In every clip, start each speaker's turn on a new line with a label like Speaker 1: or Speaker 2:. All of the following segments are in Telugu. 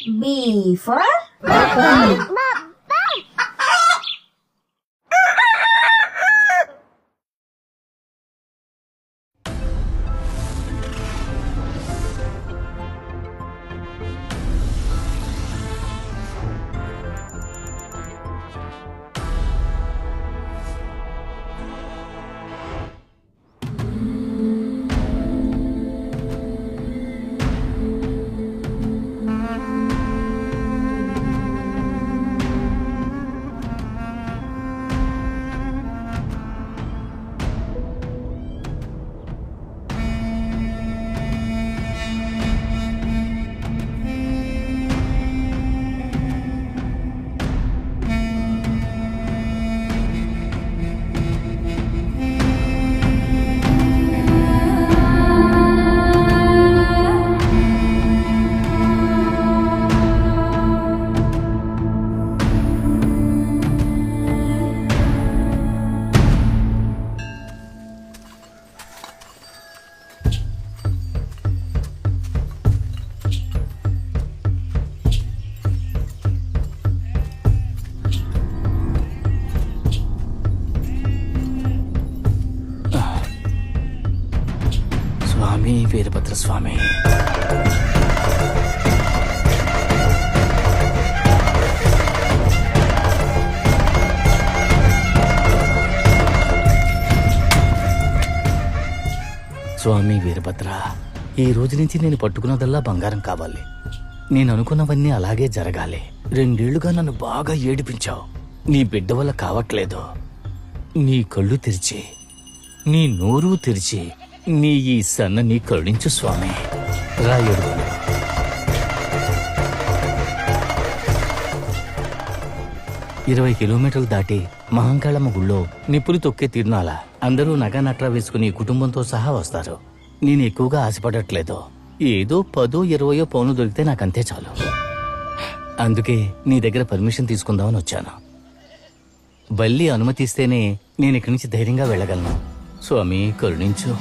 Speaker 1: B for
Speaker 2: స్వామి వీరభద్ర స్వామి. స్వామి వీరభద్ర, ఈ రోజు నుంచి నేను పట్టుకున్నదల్లా బంగారం కావాలి. నేను అనుకున్నవన్నీ అలాగే జరగాలి. 2 ఏళ్లుగా నన్ను బాగా ఏడిపించావు. నీ బిడ్డ వల్ల కావట్లేదు. నీ కళ్ళు తెరిచి, నీ నోరు తెరిచి, నీ ఈ సన్నని కరుణించు స్వామి. రాయుడు 20 కిలోమీటర్లు దాటి మహంకాళమ్మ గుళ్ళో నిప్పులు తొక్కే తిరునాల. అందరూ నగా నట్రా వేసుకుని కుటుంబంతో సహా వస్తారు. నేను ఎక్కువగా ఆశపడట్లేదు. ఏదో 10-20 పౌన్లు దొరికితే నాకంతే చాలు. అందుకే నీ దగ్గర పర్మిషన్ తీసుకుందామని వచ్చాను. బల్లి అనుమతిస్తేనే నేను ఇక్కడి నుంచి ధైర్యంగా వెళ్ళగలను. స్వామి కరుణించు.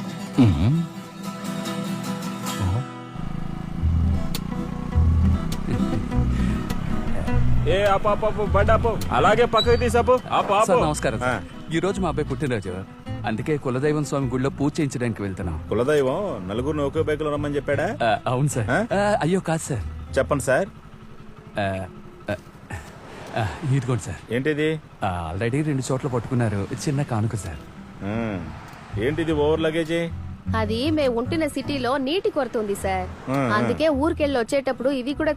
Speaker 3: ఏ ఆపు బండి ఆపు, అలాగే పక్కకి తీసాపు.
Speaker 4: సార్ నమస్కారం. ఈ రోజు మా అబ్బాయి పుట్టినరోజు, అందుకే కులదైవం స్వామి గుడిలో పూజ చేయించడానికి వెళ్తున్నాం.
Speaker 3: కులదైవం నలుగురిని ఒకే బైక్ లో రమ్మని చెప్పాడా?
Speaker 4: అవును సార్. అయ్యో కాదు సార్.
Speaker 3: చెప్పండి సార్.
Speaker 4: ఇదిగోండి సార్.
Speaker 3: ఏంటిది?
Speaker 4: ఆల్రెడీ 2 చోట్ల పట్టుకున్నారు. చిన్న కానుక సార్.
Speaker 3: ఏంటిది ఓవర్ లగేజీ?
Speaker 5: అది మేము ఉంటున్న సిటీలో నీటి కొరత ఉంది సార్. అందుకే ఊరికెళ్ళి వచ్చేటప్పుడు ఇవి కూడా